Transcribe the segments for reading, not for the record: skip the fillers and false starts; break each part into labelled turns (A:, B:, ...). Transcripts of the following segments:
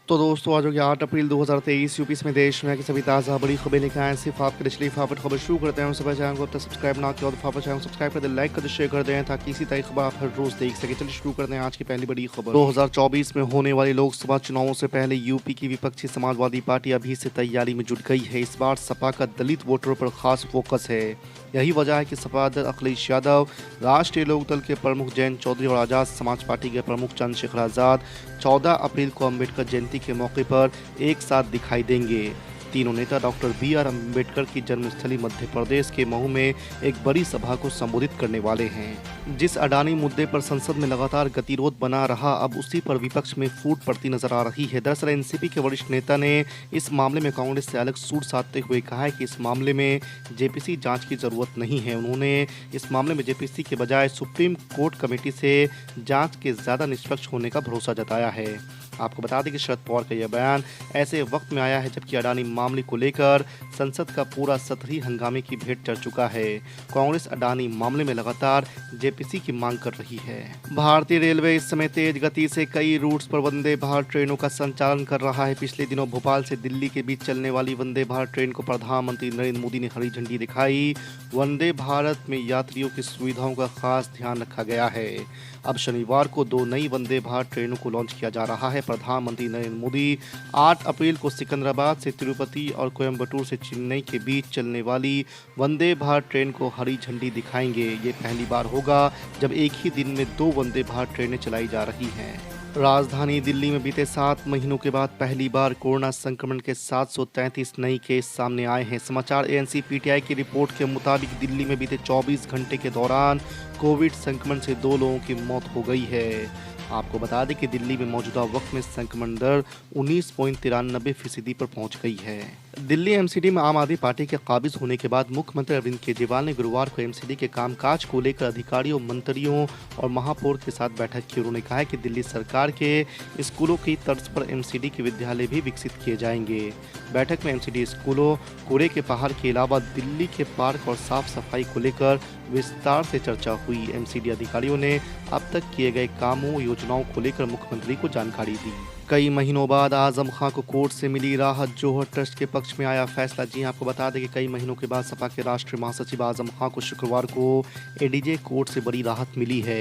A: तो दोस्तों आज हो गया 8 अप्रैल 2023 यूपी में देश में की सभी ताज़ा बड़ी खबरें लेकर आए सिर्फ आपके लिए। चलिए फटाफट खबर शुरू करते हैं। सुबह चैनल को अब तक सब्सक्राइब ना किया तो फटाफट चैनल सब्सक्राइब कर दें, लाइक कर दें, शेयर कर दें ताकि इसी तरह खबर आप हर रोज देख सकें। चलिए शुरू करते हैं आज की पहली बड़ी खबर। 2024 में होने वाले लोकसभा चुनावों से पहले यूपी की विपक्षी समाजवादी पार्टी अभी से तैयारी में जुट गई है। इस बार सपा का दलित वोटरों पर खास फोकस है। यही वजह है कि सपा अध्यक्ष अखिलेश यादव, राष्ट्रीय लोकदल के प्रमुख जयंत चौधरी और आजाद समाज पार्टी के प्रमुख चंद्रशेखर आजाद 14 अप्रैल को अम्बेडकर जयंती के मौके पर एक साथ दिखाई देंगे। तीनों नेता डॉक्टर बी.आर. अम्बेडकर की जन्मस्थली मध्य प्रदेश के महू में एक बड़ी सभा को संबोधित करने वाले हैं। जिस अडानी मुद्दे पर संसद में लगातार गतिरोध बना रहा, अब उसी पर विपक्ष में फूट पड़ती नजर आ रही है। दरअसल एनसीपी के वरिष्ठ नेता ने इस मामले में कांग्रेस से अलग सूर साधते हुए कहा है कि इस मामले में जेपीसी जांच की जरूरत नहीं है। उन्होंने इस मामले में जेपीसी के बजाय सुप्रीम कोर्ट कमेटी से जांच के ज्यादा निष्पक्ष होने का भरोसा जताया है। आपको बता दें कि शरद पवार का यह बयान ऐसे वक्त में आया है जबकि अडानी मामले को लेकर संसद का पूरा सत्र ही हंगामे की भेंट चढ़ चुका है। कांग्रेस अडानी मामले में लगातार जेपीसी की मांग कर रही है। भारतीय रेलवे इस समय तेज गति से कई रूट्स पर वंदे भारत ट्रेनों का संचालन कर रहा है। पिछले दिनों भोपाल से दिल्ली के बीच चलने वाली वंदे भारत ट्रेन को प्रधानमंत्री नरेंद्र मोदी ने हरी झंडी दिखाई। वंदे भारत में यात्रियों की सुविधाओं का खास ध्यान रखा गया है। अब शनिवार को 2 नई वंदे भारत ट्रेनों को लॉन्च किया जा रहा है। प्रधानमंत्री नरेंद्र मोदी 8 अप्रैल को सिकंदराबाद से तिरुपति और कोयम्बटूर से चेन्नई के बीच चलने वाली वंदे भारत ट्रेन को हरी झंडी दिखाएंगे। ये पहली बार होगा जब एक ही दिन में 2 वंदे भारत ट्रेनें चलाई जा रही हैं। राजधानी दिल्ली में बीते 7 महीनों के बाद पहली बार कोरोना संक्रमण के 733 नए केस सामने आए हैं। समाचार एजेंसी पीटीआई की रिपोर्ट के मुताबिक दिल्ली में बीते 24 घंटे के दौरान कोविड संक्रमण से 2 लोगों की मौत हो गई है। आपको बता दें कि दिल्ली में मौजूदा वक्त में संक्रमण दर 19.93% पर पहुंच गई है। दिल्ली एमसीडी में आम आदमी पार्टी के काबिज होने के बाद मुख्यमंत्री अरविंद केजरीवाल ने गुरुवार को एमसीडी के कामकाज को लेकर अधिकारियों, मंत्रियों और महापौर के साथ बैठक की। उन्होंने कहा है कि दिल्ली सरकार के स्कूलों की तर्ज पर एमसीडी के विद्यालय भी विकसित किए जाएंगे। बैठक में एमसीडी स्कूलों, कूड़े के पहाड़ के अलावा दिल्ली के पार्क और साफ सफाई को लेकर विस्तार से चर्चा हुई। एमसीडी अधिकारियों ने अब तक किए गए कामों, योजनाओं को लेकर मुख्यमंत्री को जानकारी दी। कई महीनों बाद आजम खां को कोर्ट से मिली राहत, जौहर ट्रस्ट के पक्ष में आया फैसला। जी आपको बता दें कि कई महीनों के बाद सपा के राष्ट्रीय महासचिव आजम खां को शुक्रवार को एडीजे कोर्ट से बड़ी राहत मिली है।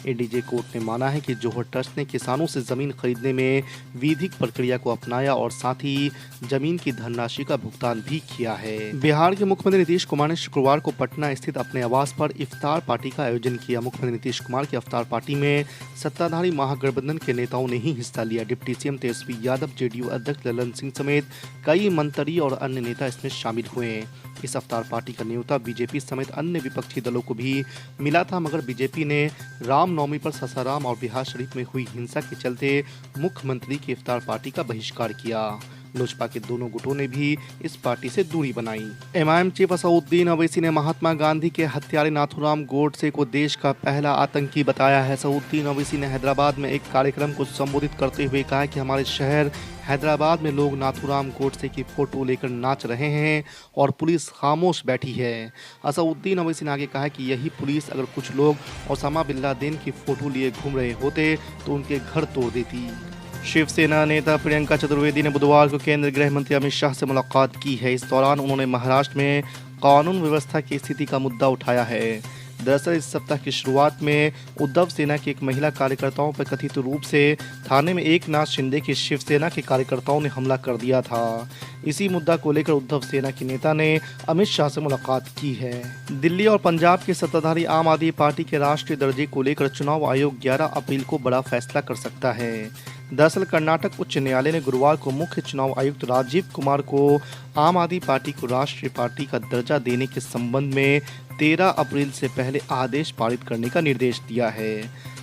A: एडीजे कोर्ट ने माना है कि जौहर ट्रस्ट ने किसानों से जमीन खरीदने में विधिक प्रक्रिया को अपनाया और साथ ही जमीन की धनराशि का भुगतान भी किया है। बिहार के मुख्यमंत्री नीतीश कुमार ने शुक्रवार को पटना स्थित अपने आवास पर इफ्तार पार्टी का आयोजन किया। मुख्यमंत्री नीतीश कुमार की इफ्तार पार्टी में सत्ताधारी महागठबंधन के नेताओं ने ही हिस्सा लिया। Deputy CM Tejashwi Yadav, JDU अध्यक्ष ललन सिंह समेत कई मंत्री और अन्य नेता इसमें शामिल हुए। इस इफ्तार पार्टी का न्योता बीजेपी समेत अन्य विपक्षी दलों को भी मिला था, मगर बीजेपी ने रामनवमी पर सासाराम और बिहार शरीफ में हुई हिंसा के चलते मुख्यमंत्री की इफ्तार पार्टी का बहिष्कार किया। लोजपा के दोनों गुटों ने भी इस पार्टी से दूरी बनाई। एमआईएम चीफ असदुद्दीन ओवैसी ने महात्मा गांधी के हत्यारे नाथूराम गोडसे को देश का पहला आतंकी बताया है। असदुद्दीन ओवैसी ने हैदराबाद में एक कार्यक्रम को संबोधित करते हुए कहा कि हमारे शहर हैदराबाद में लोग नाथूराम गोडसे की फोटो लेकर नाच रहे हैं और पुलिस खामोश बैठी है। असदुद्दीन ओवैसी ने आगे कहा कि यही पुलिस अगर कुछ लोग ओसामा बिन लादेन की फोटो लिए घूम रहे होते तो उनके घर तोड़ देती। शिवसेना नेता प्रियंका चतुर्वेदी ने बुधवार को केंद्रीय गृह मंत्री अमित शाह से मुलाकात की है। इस दौरान उन्होंने महाराष्ट्र में कानून व्यवस्था की स्थिति का मुद्दा उठाया है। दरअसल इस सप्ताह की शुरुआत में उद्धव सेना की एक महिला कार्यकर्ताओं पर कथित रूप से थाने में एकनाथ शिंदे की शिवसेना के कार्यकर्ताओं ने हमला कर दिया था। इसी मुद्दा को लेकर उद्धव सेना के नेता ने अमित शाह से मुलाकात की है। दिल्ली और पंजाब के सत्ताधारी आम आदमी पार्टी के राष्ट्रीय दर्जे को लेकर चुनाव आयोग 11 अप्रैल को बड़ा फैसला कर सकता है। दरअसल कर्नाटक उच्च न्यायालय ने गुरुवार को मुख्य चुनाव आयुक्त राजीव कुमार को आम आदमी पार्टी को राष्ट्रीय पार्टी का दर्जा देने के संबंध में 13 अप्रैल से पहले आदेश पारित करने का निर्देश दिया है।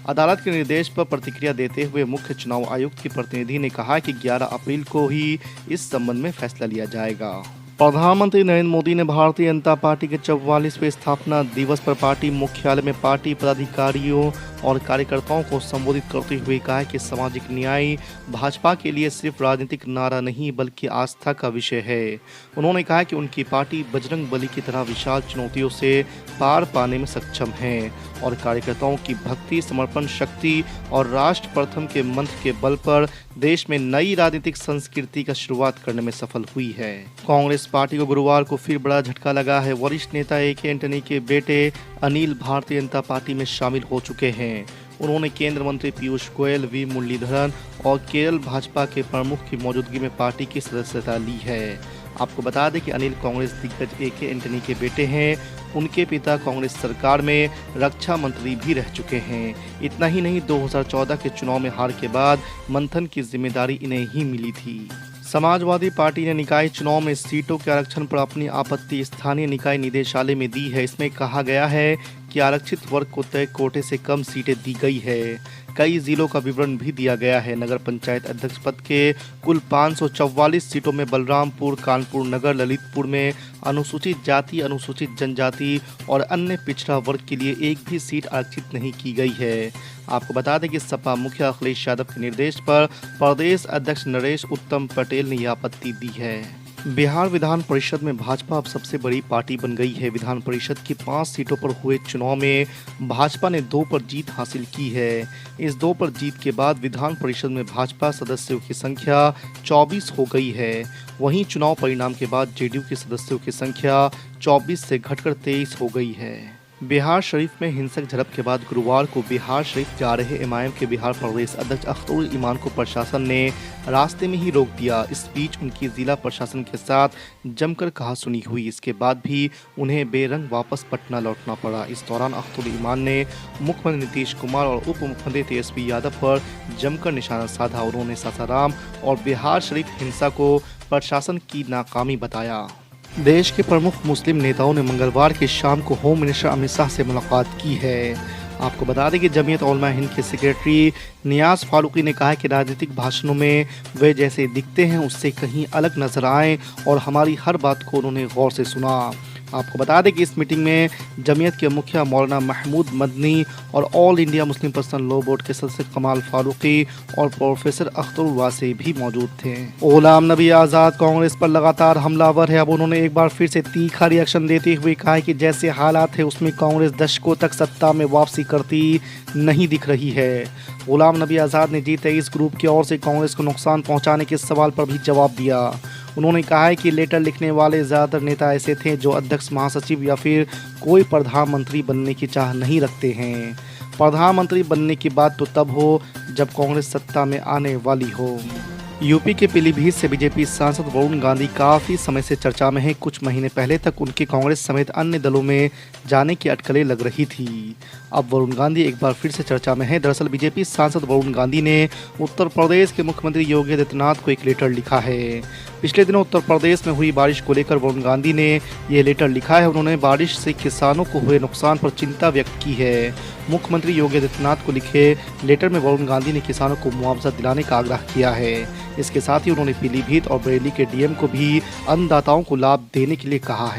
A: अदालत के निर्देश पर प्रतिक्रिया देते हुए मुख्य चुनाव आयुक्त के प्रतिनिधि ने कहा कि 11 अप्रैल को ही इस संबंध में फैसला लिया जाएगा। प्रधानमंत्री नरेंद्र मोदी ने भारतीय जनता पार्टी के 44वें स्थापना दिवस पर पार्टी मुख्यालय में पार्टी पदाधिकारियों और कार्यकर्ताओं को संबोधित करते हुए कहा कि सामाजिक न्याय भाजपा के लिए सिर्फ राजनीतिक नारा नहीं बल्कि आस्था का विषय है। उन्होंने कहा कि उनकी पार्टी बजरंग बली की तरह विशाल चुनौतियों से पार पाने में सक्षम है और कार्यकर्ताओं की भक्ति, समर्पण शक्ति और राष्ट्र प्रथम के मंत्र के बल पर देश में नई राजनीतिक संस्कृति का शुरुआत करने में सफल हुई है। कांग्रेस पार्टी को गुरुवार को फिर बड़ा झटका लगा है। वरिष्ठ नेता ए.के. एंटनी के बेटे अनिल भारतीय जनता पार्टी में शामिल हो चुके हैं। उन्होंने केंद्र मंत्री पीयूष गोयल, वी मुरलीधरन और केरल भाजपा के प्रमुख की मौजूदगी में पार्टी की सदस्यता ली है। आपको बता दें कि अनिल कांग्रेस दिग्गज ए.के. एंटनी के बेटे हैं। उनके पिता कांग्रेस सरकार में रक्षा मंत्री भी रह चुके हैं। इतना ही नहीं, 2014 के चुनाव में हार के बाद मंथन की जिम्मेदारी इन्हें ही मिली थी। समाजवादी पार्टी ने निकाय चुनाव में सीटों के आरक्षण पर अपनी आपत्ति स्थानीय निकाय निदेशालय में दी है। इसमें कहा गया है कि आरक्षित वर्ग को तय कोटे से कम सीटें दी गई है। कई जिलों का विवरण भी दिया गया है। नगर पंचायत अध्यक्ष पद के कुल 544 सीटों में बलरामपुर, कानपुर नगर, ललितपुर में अनुसूचित जाति, अनुसूचित जनजाति और अन्य पिछड़ा वर्ग के लिए एक भी सीट आरक्षित नहीं की गई है। आपको बता दें कि सपा मुखिया अखिलेश यादव के निर्देश पर प्रदेश अध्यक्ष नरेश उत्तम पटेल ने यह आपत्ति दी है। बिहार विधान परिषद में भाजपा अब सबसे बड़ी पार्टी बन गई है। विधान परिषद की 5 सीटों पर हुए चुनाव में भाजपा ने 2 पर जीत हासिल की है। इस 2 पर जीत के बाद विधान परिषद में भाजपा सदस्यों की संख्या 24 हो गई है। वहीं चुनाव परिणाम के बाद जेडीयू के सदस्यों की संख्या 24 से घटकर 23 हो गई है। बिहार शरीफ में हिंसक झड़प के बाद गुरुवार को बिहार शरीफ जा रहे एमआईएम के बिहार प्रदेश अध्यक्ष अख्तरुल ईमान को प्रशासन ने रास्ते में ही रोक दिया। इस बीच उनकी जिला प्रशासन के साथ जमकर कहासुनी हुई। इसके बाद भी उन्हें बेरंग वापस पटना लौटना पड़ा। इस दौरान अख्तरुल ईमान ने मुख्यमंत्री नीतीश कुमार और उप मुख्यमंत्री तेजस्वी यादव पर जमकर निशाना साधा। उन्होंने सासाराम और बिहार शरीफ हिंसा को प्रशासन की नाकामी बताया। देश के प्रमुख मुस्लिम नेताओं ने मंगलवार की शाम को होम मिनिस्टर अमित शाह से मुलाकात की है। आपको बता दें कि जमीयत उलमा हिंद के सेक्रेटरी नियाज फारूकी ने कहा कि राजनीतिक भाषणों में वे जैसे दिखते हैं उससे कहीं अलग नजर आए और हमारी हर बात को उन्होंने गौर से सुना। आपको बता दें कि इस मीटिंग में जमीयत के मुखिया मौलाना महमूद मदनी और all India Muslim personal law board के सदस्य कमाल फारूकी और प्रोफेसर अख्तरुल वासी भी मौजूद थे। गुलाम नबी आज़ाद कांग्रेस पर लगातार हमलावर है। अब उन्होंने एक बार फिर से तीखा रिएक्शन देते हुए कहा कि जैसे हालात है उसमें कांग्रेस दशकों तक सत्ता में वापसी करती नहीं दिख रही है। गुलाम नबी आज़ाद ने G23 ग्रुप की ओर से कांग्रेस को नुकसान पहुँचाने के सवाल पर भी जवाब दिया। उन्होंने कहा है कि लेटर लिखने वाले ज़्यादातर नेता ऐसे थे जो अध्यक्ष, महासचिव या फिर कोई प्रधानमंत्री बनने की चाह नहीं रखते हैं। प्रधानमंत्री बनने की बात तो तब हो जब कांग्रेस सत्ता में आने वाली हो। यूपी के पीलीभीत से बीजेपी सांसद वरुण गांधी काफ़ी समय से चर्चा में हैं। कुछ महीने पहले तक उनके कांग्रेस समेत अन्य दलों में जाने की अटकलें लग रही थी। अब वरुण गांधी एक बार फिर से चर्चा में हैं। दरअसल बीजेपी सांसद वरुण गांधी ने उत्तर प्रदेश के मुख्यमंत्री योगी आदित्यनाथ को एक लेटर लिखा है। पिछले दिनों उत्तर प्रदेश में हुई बारिश को लेकर वरुण गांधी ने यह लेटर लिखा है। उन्होंने बारिश से किसानों को हुए नुकसान पर चिंता व्यक्त की है। मुख्यमंत्री योगी आदित्यनाथ को लिखे लेटर में वरुण गांधी ने किसानों को मुआवजा दिलाने का आग्रह किया है। इसके साथ ही उन्होंने पीलीभीत और बरेली के डीएम को भी अन्नदाताओं को लाभ देने के लिए कहा है।